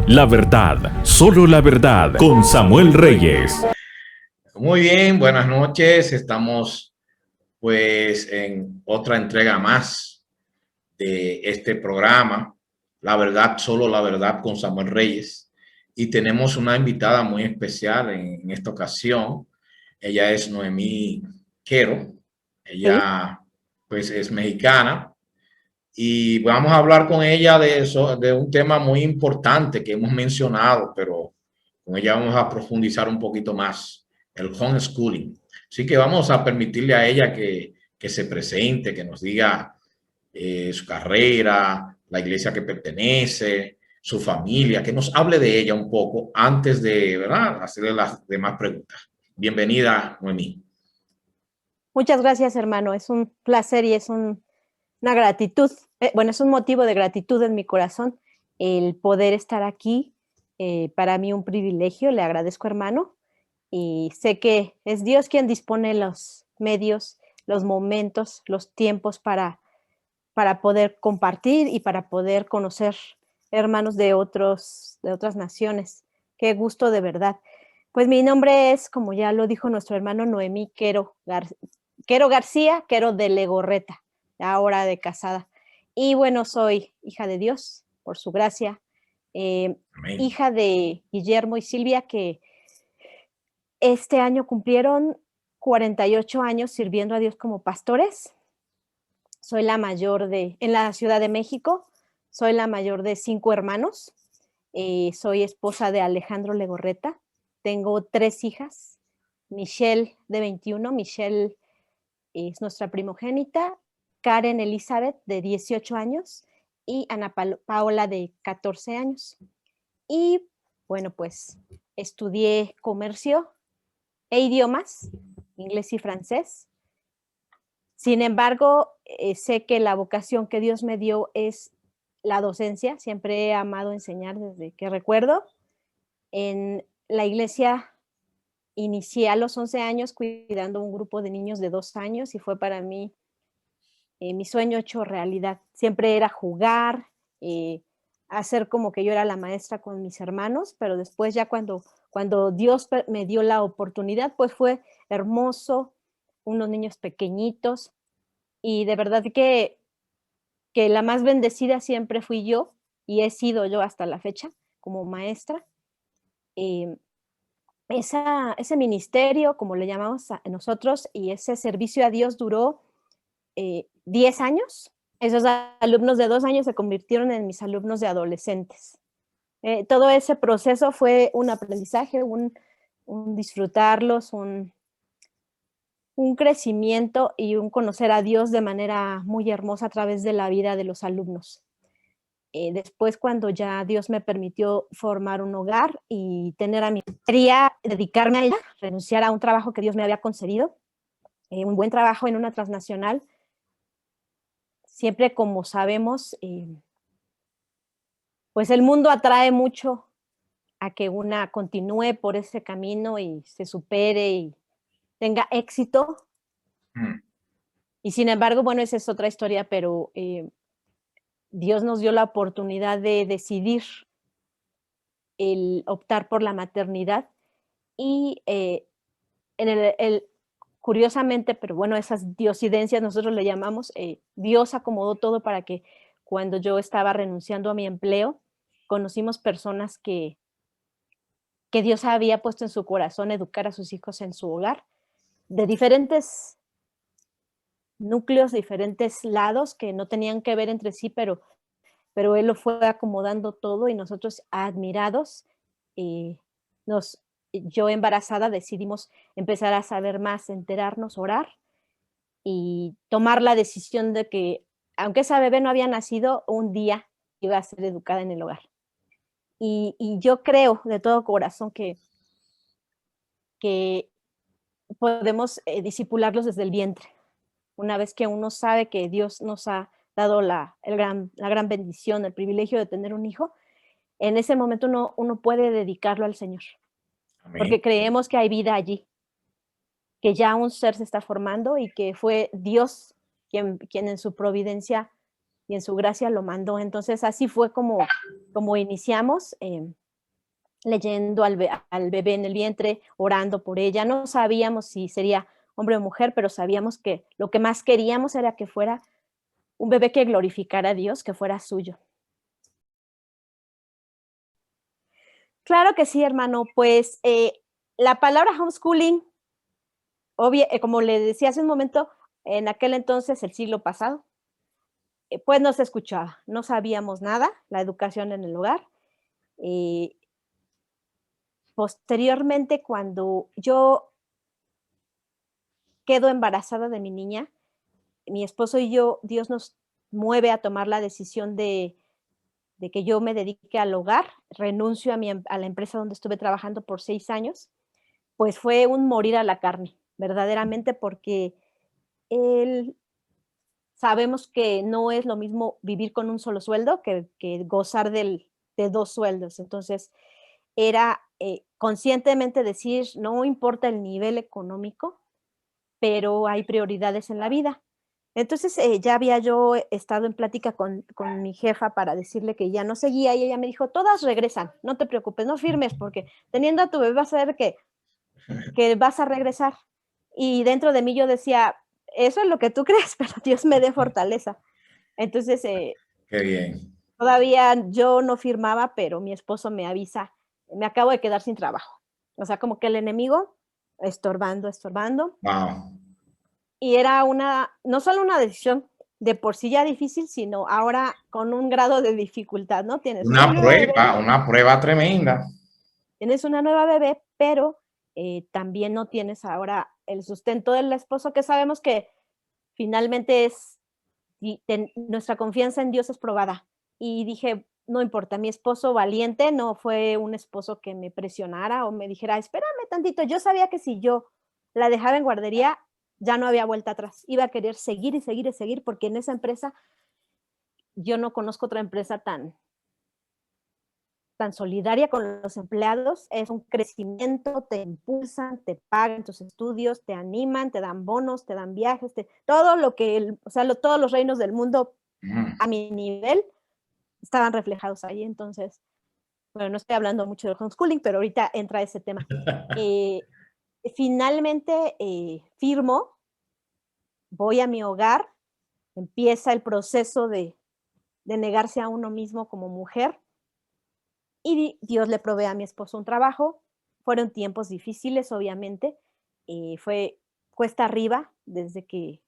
La verdad, solo la verdad, con Samuel Reyes. Muy bien, buenas noches. Estamos pues en otra entrega más de este programa, La verdad, solo la verdad con Samuel Reyes. Y tenemos una invitada muy especial en esta ocasión. Ella es Noemí Quero. Sí, Ella pues es mexicana y vamos a hablar con ella de eso, de un tema muy importante que hemos mencionado, pero con ella vamos a profundizar un poquito más, el homeschooling. Así que vamos a permitirle a ella que se presente, que nos diga su carrera, la iglesia que pertenece, su familia, que nos hable de ella un poco antes de, ¿verdad?, hacerle las demás preguntas. Bienvenida, Noemí. muchas gracias, hermano. Es un placer y es una gratitud. Bueno, es un motivo de gratitud en mi corazón el poder estar aquí. Para mí un privilegio. Le agradezco, hermano. Y sé que es Dios quien dispone los medios, los momentos, los tiempos para poder compartir y para poder conocer hermanos de otras naciones. Qué gusto de verdad. Pues mi nombre es, como ya lo dijo nuestro hermano Noemí Quero García, Quero de Legorreta, ahora de casada. Y bueno, soy hija de Dios, por su gracia, Amén. hija de Guillermo y Silvia, que este año cumplieron 48 años sirviendo a Dios como pastores. Soy la mayor en la Ciudad de México, soy la mayor de 5 hermanos, soy esposa de Alejandro Legorreta, tengo 3 hijas, Michelle de 21, Michelle es nuestra primogénita, Karen Elizabeth de 18 años y Ana Paola de 14 años. Y bueno, pues estudié comercio e idiomas, inglés y francés. Sin embargo, sé que la vocación que Dios me dio es la docencia. Siempre he amado enseñar desde que recuerdo. En la iglesia inicié a los 11 años cuidando un grupo de niños de 2 años y fue para mí mi sueño hecho realidad. Siempre era jugar, hacer como que yo era la maestra con mis hermanos, pero después ya cuando Dios me dio la oportunidad, pues fue hermoso, unos niños pequeñitos, y de verdad que la más bendecida siempre fui yo, y he sido yo hasta la fecha como maestra. Eh, ese ministerio, como le llamamos nosotros, y ese servicio a Dios duró 10 años. Esos alumnos de 2 años se convirtieron en mis alumnos de adolescentes. Todo ese proceso fue un aprendizaje, un disfrutarlos, un crecimiento y un conocer a Dios de manera muy hermosa a través de la vida de los alumnos. Después, cuando ya Dios me permitió formar un hogar y tener a mi quería dedicarme a ella, renunciar a un trabajo que Dios me había concedido, un buen trabajo en una transnacional. Siempre, como sabemos, pues el mundo atrae mucho a que una continúe por ese camino y se supere y tenga éxito. Mm. Y sin embargo, bueno, esa es otra historia, pero Dios nos dio la oportunidad de decidir el optar por la maternidad y curiosamente, pero bueno, esas diosidencias nosotros le llamamos, Dios acomodó todo para que cuando yo estaba renunciando a mi empleo, conocimos personas que Dios había puesto en su corazón educar a sus hijos en su hogar, de diferentes núcleos, diferentes lados que no tenían que ver entre sí, pero Él lo fue acomodando todo y nosotros admirados, eh, yo embarazada decidimos empezar a saber más, enterarnos, orar y tomar la decisión de que, aunque esa bebé no había nacido, un día iba a ser educada en el hogar. Y yo creo de todo corazón que podemos disipularlos desde el vientre. Una vez que uno sabe que Dios nos ha dado la gran bendición, el privilegio de tener un hijo, en ese momento uno puede dedicarlo al Señor, Amén. porque creemos que hay vida allí, que ya un ser se está formando y que fue Dios quien en su providencia y en su gracia lo mandó. Entonces así fue como como iniciamos, leyendo al bebé en el vientre, orando por ella. No sabíamos si sería hombre o mujer, pero sabíamos que lo que más queríamos era que fuera un bebé que glorificara a Dios, que fuera suyo. Claro que sí, hermano. Pues la palabra homeschooling, como le decía hace un momento, en aquel entonces, el siglo pasado, pues no se escuchaba, no sabíamos nada, la educación en el hogar. Eh, Posteriormente, cuando yo quedo embarazada de mi niña, mi esposo y yo, Dios nos mueve a tomar la decisión de que yo me dedique al hogar, renuncio a la empresa donde estuve trabajando por 6 años, pues fue un morir a la carne, verdaderamente, porque él sabemos que no es lo mismo vivir con un solo sueldo que gozar de 2 sueldos. Entonces, era, conscientemente decir: "No importa el nivel económico, pero hay prioridades en la vida". Entonces, ya había yo estado en plática con mi jefa para decirle que ya no seguía, y ella me dijo: "Todas regresan, no te preocupes, no firmes, porque teniendo a tu bebé vas a ver que vas a regresar". Y dentro de mí yo decía: "Eso es lo que tú crees, pero Dios me dé fortaleza". Entonces, Qué bien. todavía yo no firmaba, pero mi esposo me avisa: "Me acabo de quedar sin trabajo". O sea, como que el enemigo estorbando, estorbando. Wow. Y era no solo una decisión de por sí ya difícil, sino ahora con un grado de dificultad, ¿no? Una prueba tremenda. Tienes una nueva bebé, pero, también no tienes ahora el sustento del esposo, que sabemos que finalmente es y nuestra confianza en Dios es probada. Y dije: "No importa, mi esposo valiente, no fue un esposo que me presionara o me dijera: 'Espérame tantito'". Yo sabía que si yo la dejaba en guardería, ya no había vuelta atrás. Iba a querer seguir y seguir y seguir, porque en esa empresa yo no conozco otra empresa tan solidaria con los empleados. Es un crecimiento, te impulsan, te pagan tus estudios, te animan, te dan bonos, te dan viajes, todo lo que o sea, todos los reinos del mundo Mm. a mi nivel estaban reflejados ahí. Entonces, bueno, no estoy hablando mucho del homeschooling, pero ahorita entra ese tema. Eh, Finalmente firmo, voy a mi hogar, empieza el proceso de negarse a uno mismo como mujer, y Dios le provee a mi esposo un trabajo. Fueron tiempos difíciles, obviamente, fue cuesta arriba desde que,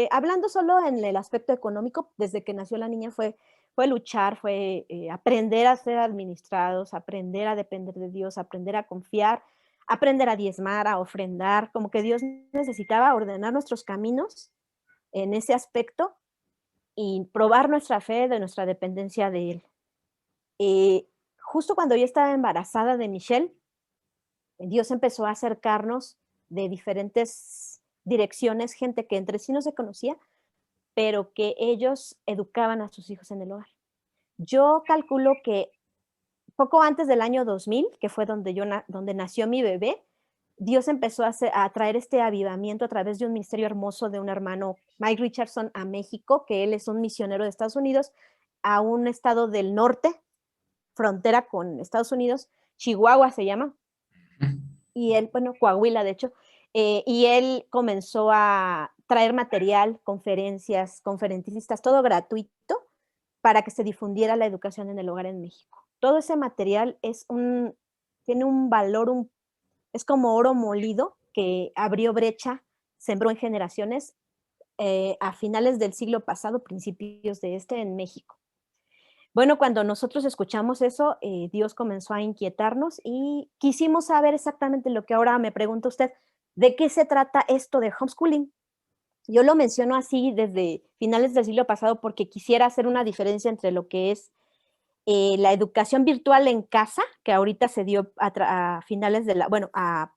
hablando solo en el aspecto económico, desde que nació la niña fue luchar, fue aprender a ser administrados, aprender a depender de Dios, aprender a confiar, aprender a diezmar, a ofrendar, como que Dios necesitaba ordenar nuestros caminos en ese aspecto y probar nuestra fe de nuestra dependencia de Él. Eh, Justo cuando yo estaba embarazada de Michelle, Dios empezó a acercarnos de diferentes direcciones, gente que entre sí no se conocía, pero que ellos educaban a sus hijos en el hogar. Yo calculo que poco antes del año 2000, que fue donde nació mi bebé, Dios empezó a traer este avivamiento a través de un ministerio hermoso de un hermano, Mike Richardson, a México, que él es un misionero de Estados Unidos, a un estado del norte, frontera con Estados Unidos, Chihuahua se llama, y él, bueno, Coahuila, de hecho, y él comenzó a traer material, conferencias, conferencistas, todo gratuito para que se difundiera la educación en el hogar en México. Todo ese material tiene un valor, es como oro molido que abrió brecha, sembró en generaciones a finales del siglo pasado, principios de en México. Bueno, cuando nosotros escuchamos eso, Dios comenzó a inquietarnos y quisimos saber exactamente lo que ahora me pregunta usted, ¿de qué se trata esto de homeschooling? Yo lo menciono así desde finales del siglo pasado porque quisiera hacer una diferencia entre lo que es la educación virtual en casa, que ahorita se dio a finales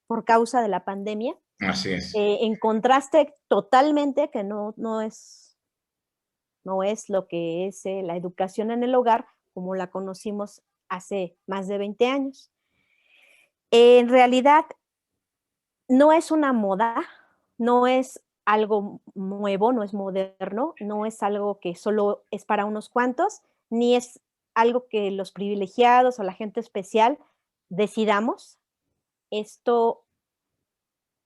por causa de la pandemia, Así es. en contraste totalmente que no es lo que es la educación en el hogar como la conocimos hace más de 20 años. En realidad, no es una moda, no es algo nuevo, no es moderno, no es algo que solo es para unos cuantos, ni es algo que los privilegiados o la gente especial decidamos. Esto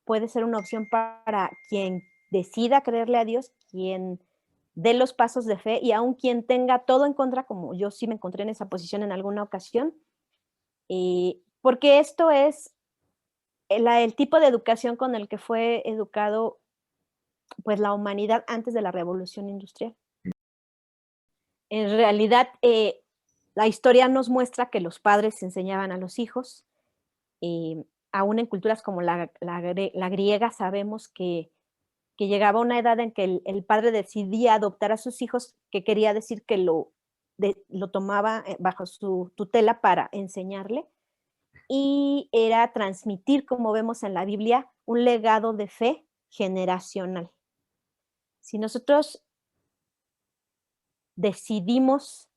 puede ser una opción para quien decida creerle a Dios, quien dé los pasos de fe y aun quien tenga todo en contra, como yo sí me encontré en esa posición en alguna ocasión, porque esto es el tipo de educación con el que fue educado pues la humanidad antes de la revolución industrial. En realidad, la historia nos muestra que los padres enseñaban a los hijos, aún en culturas como la griega sabemos que llegaba una edad en que el padre decidía adoptar a sus hijos, que quería decir que lo tomaba bajo su tutela para enseñarle, y era transmitir, como vemos en la Biblia, un legado de fe generacional. Si nosotros decidimos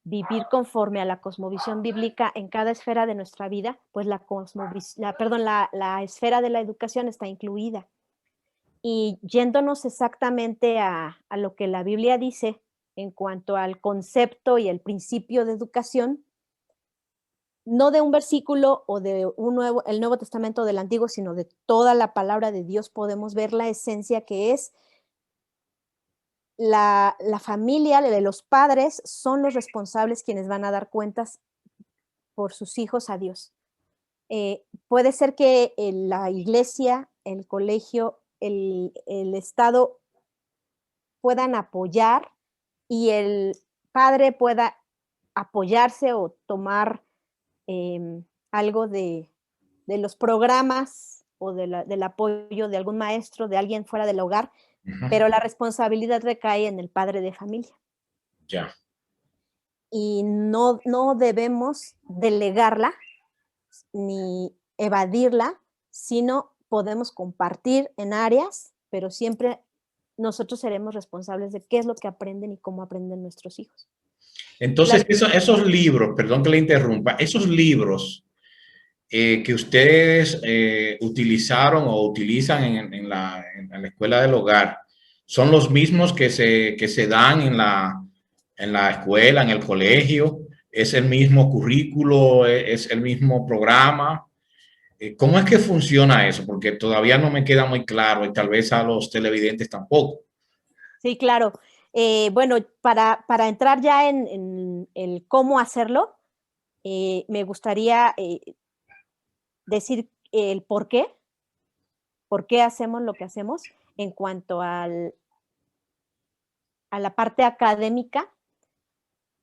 vivir conforme a la cosmovisión bíblica en cada esfera de nuestra vida, pues la esfera de la educación está incluida. Y yéndonos exactamente a lo que la Biblia dice en cuanto al concepto y el principio de educación, no de un versículo o de el Nuevo Testamento del Antiguo, sino de toda la palabra de Dios, podemos ver la esencia que es la familia, de los padres, son los responsables quienes van a dar cuentas por sus hijos a Dios. Puede ser que la iglesia, el colegio, el Estado puedan apoyar y el padre pueda apoyarse o tomar algo de los programas o del apoyo de algún maestro, de alguien fuera del hogar, pero la responsabilidad recae en el padre de familia. Ya. Y no debemos delegarla ni evadirla, sino podemos compartir en áreas, pero siempre nosotros seremos responsables de qué es lo que aprenden y cómo aprenden nuestros hijos. Entonces, esos libros, perdón que le interrumpa, esos libros que ustedes utilizaron o utilizan en la escuela del hogar, ¿son los mismos que se dan en la escuela, en el colegio? ¿Es el mismo currículo? ¿Es el mismo programa? ¿Cómo es que funciona eso? Porque todavía no me queda muy claro y tal vez a los televidentes tampoco. Sí, claro. Bueno, para entrar ya en el cómo hacerlo, me gustaría decir el por qué hacemos lo que hacemos en cuanto a la parte académica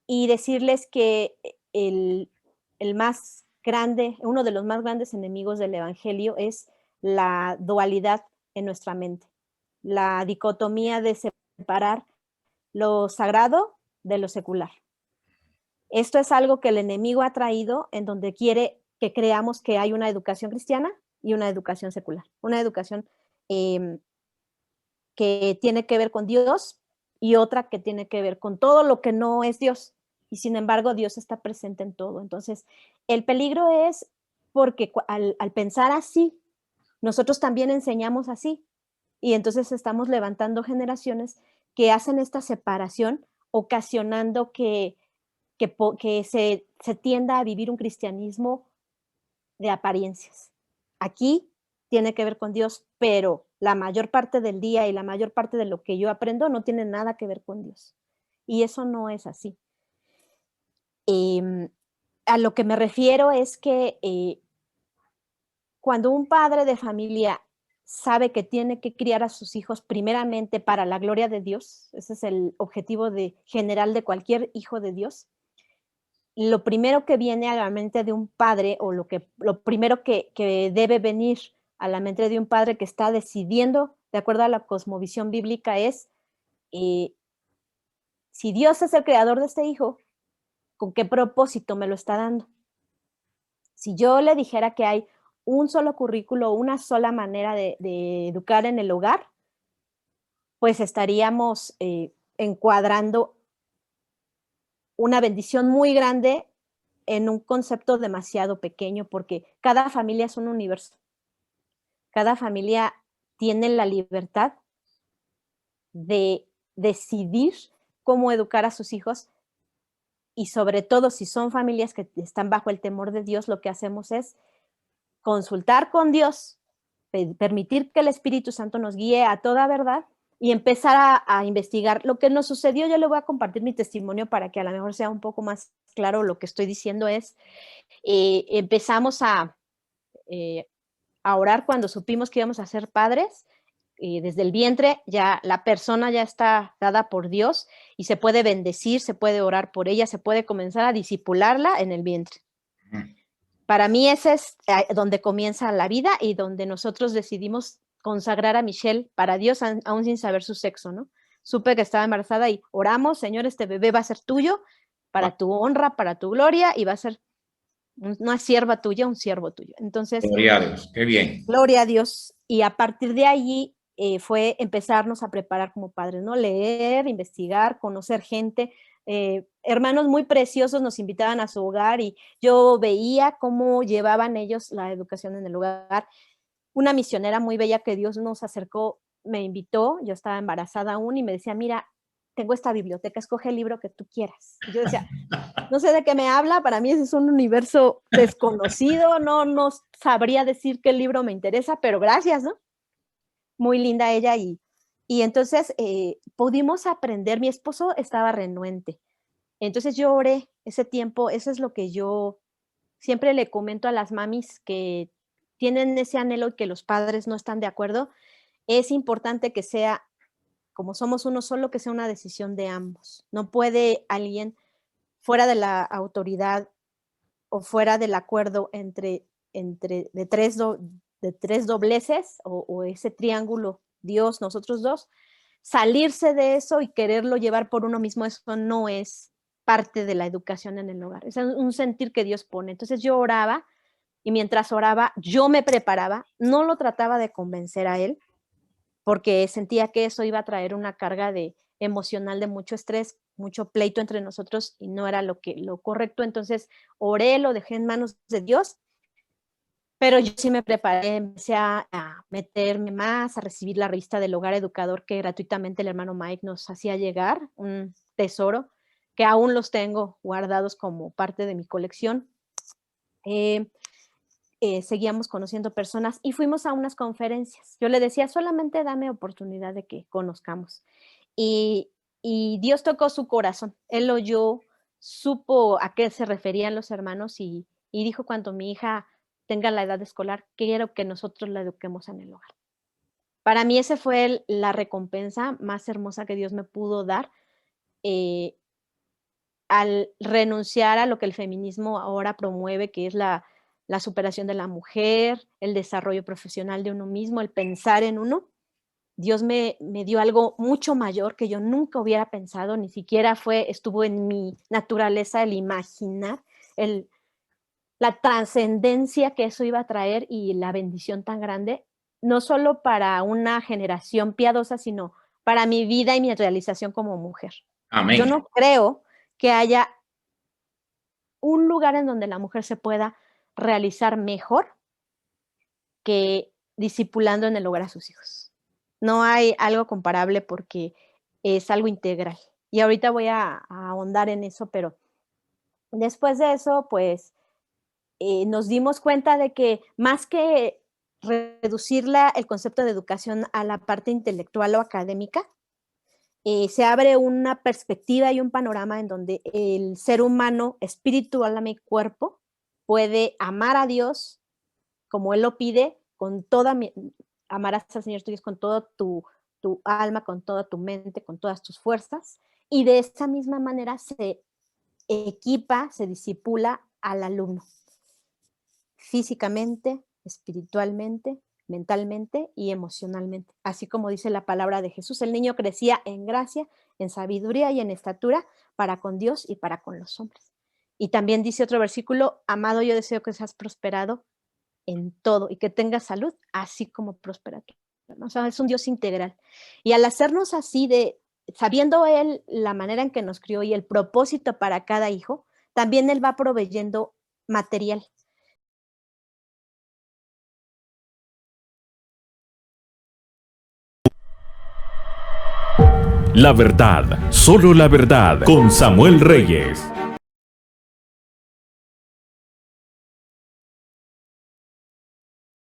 y decirles que el más grande, uno de los más grandes enemigos del evangelio es la dualidad en nuestra mente, la dicotomía de separar lo sagrado de lo secular. Esto es algo que el enemigo ha traído en donde quiere que creamos que hay una educación cristiana y una educación secular, una educación que tiene que ver con Dios y otra que tiene que ver con todo lo que no es Dios. Y sin embargo, Dios está presente en todo. Entonces, el peligro es porque al pensar así, nosotros también enseñamos así. Y entonces estamos levantando generaciones que hacen esta separación, ocasionando que se tienda a vivir un cristianismo de apariencias. Aquí tiene que ver con Dios, pero la mayor parte del día y la mayor parte de lo que yo aprendo no tiene nada que ver con Dios. Y eso no es así. A lo que me refiero es que cuando un padre de familia sabe que tiene que criar a sus hijos primeramente para la gloria de Dios, ese es el objetivo general de cualquier hijo de Dios, lo primero que viene a la mente de un padre o lo primero que debe venir a la mente de un padre que está decidiendo de acuerdo a la cosmovisión bíblica es si Dios es el creador de este hijo, ¿con qué propósito me lo está dando? Si yo le dijera que hay un solo currículo, una sola manera de educar en el hogar, pues estaríamos encuadrando una bendición muy grande en un concepto demasiado pequeño, porque cada familia es un universo. Cada familia tiene la libertad de decidir cómo educar a sus hijos y sobre todo si son familias que están bajo el temor de Dios, lo que hacemos es consultar con Dios, permitir que el Espíritu Santo nos guíe a toda verdad y empezar a investigar. Lo que nos sucedió, yo le voy a compartir mi testimonio para que a lo mejor sea un poco más claro lo que estoy diciendo, es empezamos a orar cuando supimos que íbamos a ser padres. Desde el vientre ya la persona ya está dada por Dios y se puede bendecir, se puede orar por ella, se puede comenzar a discipularla en el vientre. Para mí ese es donde comienza la vida y donde nosotros decidimos consagrar a Michelle para Dios, aún sin saber su sexo, ¿no? Supe que estaba embarazada y oramos, Señor, este bebé va a ser tuyo, para tu honra, para tu gloria, y va a ser una sierva tuya, un siervo tuyo. Entonces, gloria a Dios, qué bien. Gloria a Dios. Y a partir de allí fue empezarnos a preparar como padres, ¿no? Leer, investigar, conocer gente. Hermanos muy preciosos nos invitaban a su hogar y yo veía cómo llevaban ellos la educación en el hogar. Una misionera muy bella que Dios nos acercó, me invitó, yo estaba embarazada aún y me decía, mira, tengo esta biblioteca, escoge el libro que tú quieras. Y yo decía, no sé de qué me habla, para mí ese es un universo desconocido, no sabría decir qué libro me interesa, pero gracias, ¿no? Muy linda ella y entonces pudimos aprender, mi esposo estaba renuente, entonces yo oré ese tiempo, eso es lo que yo siempre le comento a las mamis que tienen ese anhelo y que los padres no están de acuerdo, es importante que sea, como somos uno solo, que sea una decisión de ambos. No puede alguien fuera de la autoridad o fuera del acuerdo entre de tres dobleces o ese triángulo, Dios, nosotros dos, salirse de eso y quererlo llevar por uno mismo, eso no es parte de la educación en el hogar. Es un sentir que Dios pone. Entonces yo oraba y mientras oraba yo me preparaba, no lo trataba de convencer a él, porque sentía que eso iba a traer una carga emocional de mucho estrés, mucho pleito entre nosotros y no era lo correcto. Entonces oré, lo dejé en manos de Dios, pero yo sí me preparé, empecé a meterme más, a recibir la revista del Hogar Educador que gratuitamente el hermano Mike nos hacía llegar, un tesoro que aún los tengo guardados como parte de mi colección. Seguíamos conociendo personas y fuimos a unas conferencias. Yo le decía, solamente dame oportunidad de que conozcamos. Y Dios tocó su corazón. Él oyó, supo a qué se referían los hermanos y dijo, cuando mi hija tenga la edad escolar, quiero que nosotros la eduquemos en el hogar. Para mí esa fue la recompensa más hermosa que Dios me pudo dar al renunciar a lo que el feminismo ahora promueve, que es la superación de la mujer, el desarrollo profesional de uno mismo, el pensar en uno. Dios me dio algo mucho mayor que yo nunca hubiera pensado, ni siquiera estuvo en mi naturaleza el imaginar, la trascendencia que eso iba a traer y la bendición tan grande, no solo para una generación piadosa, sino para mi vida y mi realización como mujer. Amén. Yo no creo que haya un lugar en donde la mujer se pueda realizar mejor que discipulando en el hogar a sus hijos. No hay algo comparable porque es algo integral. Y ahorita voy a ahondar en eso, pero después de eso, pues, nos dimos cuenta de que más que reducir el concepto de educación a la parte intelectual o académica, se abre una perspectiva y un panorama en donde el ser humano, espíritu, alma y cuerpo, puede amar a Dios como Él lo pide, amarás al Señor tu Dios con toda tu alma, con toda tu mente, con todas tus fuerzas, y de esa misma manera se equipa, se discipula al alumno, físicamente, espiritualmente, mentalmente y emocionalmente. Así como dice la palabra de Jesús, el niño crecía en gracia, en sabiduría y en estatura para con Dios y para con los hombres. Y también dice otro versículo, amado, yo deseo que seas prosperado en todo y que tengas salud, así como prospera tú. O sea, es un Dios integral. Y al hacernos así, sabiendo Él la manera en que nos crió y el propósito para cada hijo, también Él va proveyendo material. La verdad, solo la verdad, con Samuel Reyes.